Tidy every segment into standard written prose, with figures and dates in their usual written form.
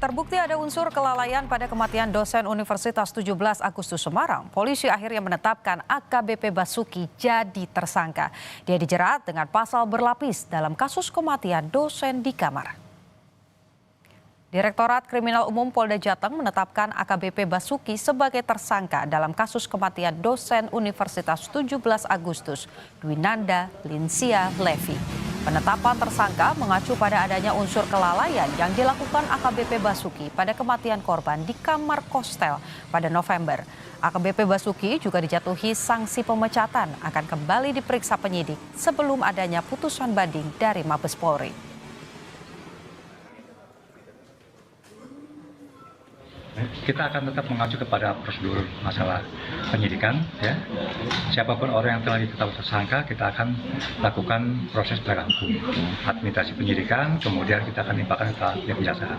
Terbukti ada unsur kelalaian pada kematian dosen Universitas 17 Agustus Semarang. Polisi akhirnya menetapkan AKBP Basuki jadi tersangka. Dia dijerat dengan pasal berlapis dalam kasus kematian dosen di kamar. Direktorat Kriminal Umum Polda Jateng menetapkan AKBP Basuki sebagai tersangka dalam kasus kematian dosen Universitas 17 Agustus, Dwinanda Linsia Levi. Penetapan tersangka mengacu pada adanya unsur kelalaian yang dilakukan AKBP Basuki pada kematian korban di kamar kostel pada November. AKBP Basuki juga dijatuhi sanksi pemecatan, akan kembali diperiksa penyidik sebelum adanya putusan banding dari Mabes Polri. Kita akan tetap mengacu kepada prosedur masalah penyidikan, ya. Siapapun orang yang telah ditetapkan tersangka, kita akan lakukan proses penegakan hukum, administrasi penyidikan, kemudian kita akan limpahkan ke pihak kejaksaan.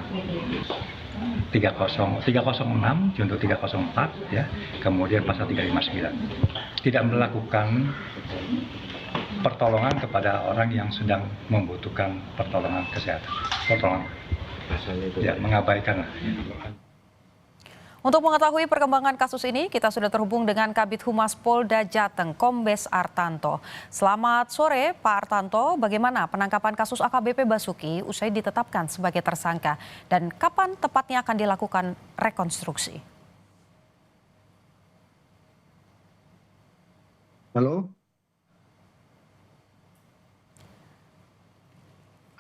306 junto 304, ya, kemudian pasal 359. Tidak melakukan pertolongan kepada orang yang sedang membutuhkan pertolongan kesehatan. Mengabaikan. Untuk mengetahui perkembangan kasus ini, kita sudah terhubung dengan Kabid Humas Polda Jateng, Kombes Artanto. Selamat sore, Pak Artanto. Bagaimana penangkapan kasus AKBP Basuki usai ditetapkan sebagai tersangka? Dan kapan tepatnya akan dilakukan rekonstruksi? Halo?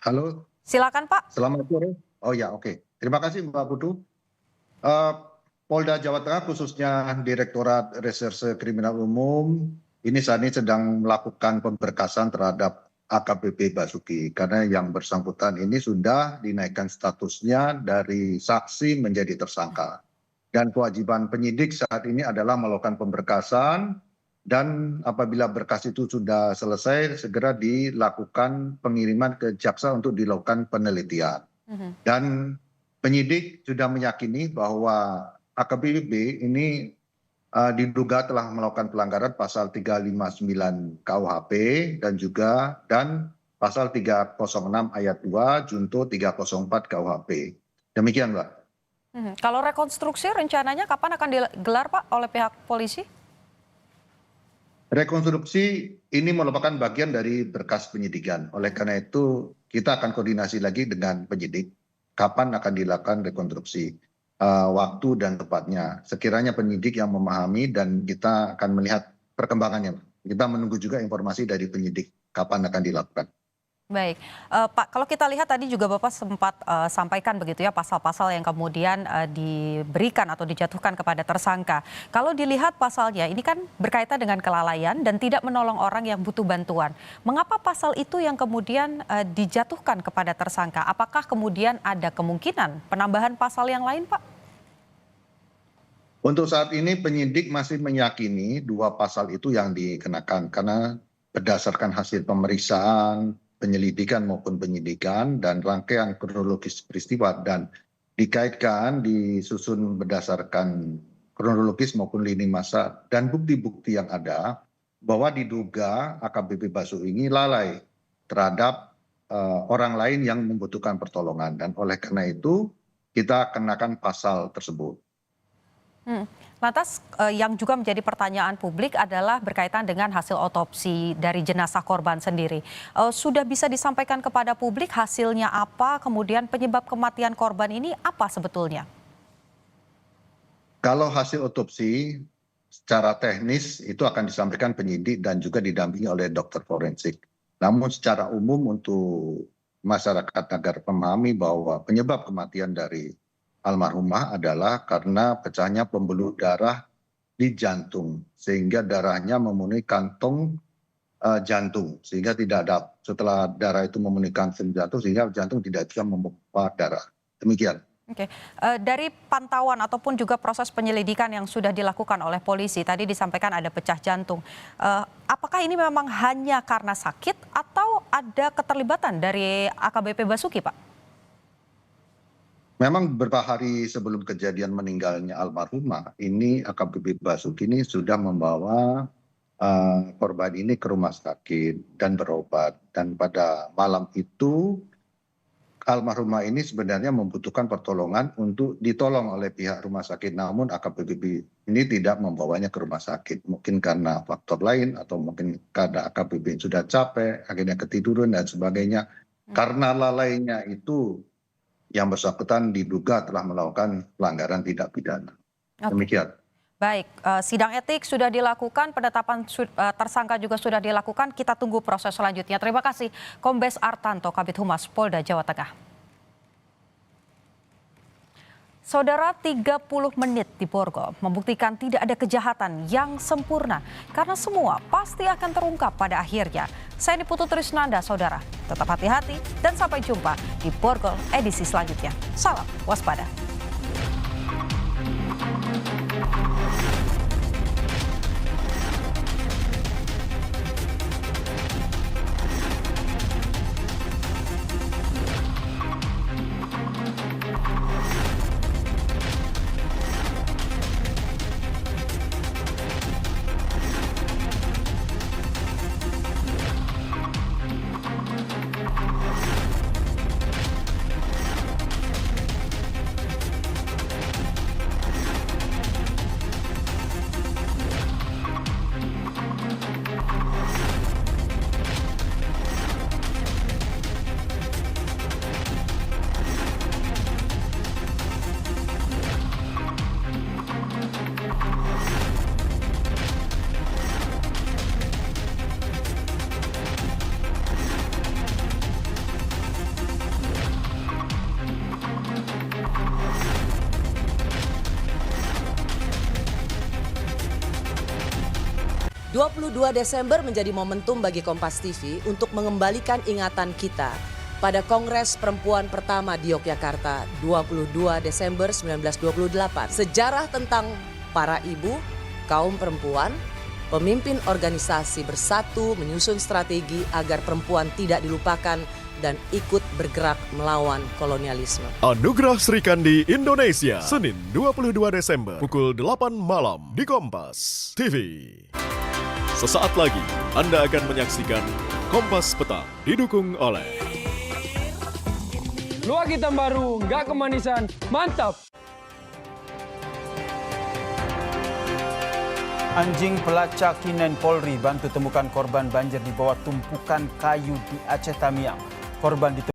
Halo? Silakan, Pak. Selamat sore. Oh ya, oke. Terima kasih, Mbak Putu. Polda Jawa Tengah khususnya Direktorat Reserse Kriminal Umum ini saat ini sedang melakukan pemberkasan terhadap AKBP Basuki karena yang bersangkutan ini sudah dinaikkan statusnya dari saksi menjadi tersangka. Dan kewajiban penyidik saat ini adalah melakukan pemberkasan dan apabila berkas itu sudah selesai segera dilakukan pengiriman ke jaksa untuk dilakukan penelitian. Dan penyidik sudah meyakini bahwa AKBP ini diduga telah melakukan pelanggaran pasal 359 KUHP dan pasal 306 ayat 2 junto 304 KUHP. Demikian, Mbak. Kalau rekonstruksi rencananya kapan akan digelar, Pak, oleh pihak polisi? Rekonstruksi ini merupakan bagian dari berkas penyidikan. Oleh karena itu kita akan koordinasi lagi dengan penyidik kapan akan dilakukan rekonstruksi. Waktu dan tepatnya. Sekiranya penyidik yang memahami dan kita akan melihat perkembangannya. Kita menunggu juga informasi dari penyidik kapan akan dilakukan. Baik, Pak, kalau kita lihat tadi juga Bapak sempat sampaikan begitu ya pasal-pasal yang kemudian diberikan atau dijatuhkan kepada tersangka. Kalau dilihat pasalnya ini kan berkaitan dengan kelalaian dan tidak menolong orang yang butuh bantuan. Mengapa pasal itu yang kemudian dijatuhkan kepada tersangka? Apakah kemudian ada kemungkinan penambahan pasal yang lain, Pak? Untuk saat ini penyidik masih meyakini dua pasal itu yang dikenakan karena berdasarkan hasil pemeriksaan, penyelidikan maupun penyidikan dan rangkaian kronologis peristiwa dan dikaitkan disusun berdasarkan kronologis maupun lini masa dan bukti-bukti yang ada bahwa diduga AKBP Basuki ini lalai terhadap orang lain yang membutuhkan pertolongan dan oleh karena itu kita kenakan pasal tersebut. Lantas yang juga menjadi pertanyaan publik adalah berkaitan dengan hasil otopsi dari jenazah korban sendiri. Sudah bisa disampaikan kepada publik hasilnya apa, kemudian penyebab kematian korban ini apa sebetulnya? Kalau hasil otopsi secara teknis itu akan disampaikan penyidik dan juga didampingi oleh dokter forensik. Namun secara umum untuk masyarakat agar memahami bahwa penyebab kematian dari almarhumah adalah karena pecahnya pembuluh darah di jantung sehingga darahnya memenuhi kantong jantung sehingga tidak ada setelah darah itu memenuhi kantong jantung sehingga jantung tidak bisa memompa darah. Demikian. Oke, dari pantauan ataupun juga proses penyelidikan yang sudah dilakukan oleh polisi, tadi disampaikan ada pecah jantung. Apakah ini memang hanya karena sakit atau ada keterlibatan dari AKBP Basuki, Pak? Memang beberapa hari sebelum kejadian meninggalnya almarhumah, ini AKBP Basuki ini sudah membawa korban ini ke rumah sakit dan berobat. Dan pada malam itu almarhumah ini sebenarnya membutuhkan pertolongan untuk ditolong oleh pihak rumah sakit, namun AKBP ini tidak membawanya ke rumah sakit. Mungkin karena faktor lain atau mungkin karena AKBP sudah capek, akhirnya ketiduran dan sebagainya. Karena lalainya itu yang bersangkutan diduga telah melakukan pelanggaran tindak pidana. Demikian. Baik, sidang etik sudah dilakukan, penetapan tersangka juga sudah dilakukan. Kita tunggu proses selanjutnya. Terima kasih Kombes Artanto, Kabid Humas Polda Jawa Tengah. Saudara, 30 menit di Borgol membuktikan tidak ada kejahatan yang sempurna karena semua pasti akan terungkap pada akhirnya. Saya Putu Trisnanda, saudara. Tetap hati-hati dan sampai jumpa di Borgol edisi selanjutnya. Salam waspada. (22 Desember) menjadi momentum bagi Kompas TV untuk mengembalikan ingatan kita pada Kongres Perempuan pertama di Yogyakarta 22 Desember 1928. Sejarah tentang para ibu, kaum perempuan, pemimpin organisasi bersatu menyusun strategi agar perempuan tidak dilupakan dan ikut bergerak melawan kolonialisme. Anugerah Sri Kandi Indonesia, Senin 22 Desember pukul 8 malam di Kompas TV. Sesaat lagi Anda akan menyaksikan Kompas Petang didukung oleh Luak hitam baru, nggak kemanisan, mantap! Anjing pelacak Kinen Polri bantu temukan korban banjir di bawah tumpukan kayu di Aceh Tamiang. Korban ditemukan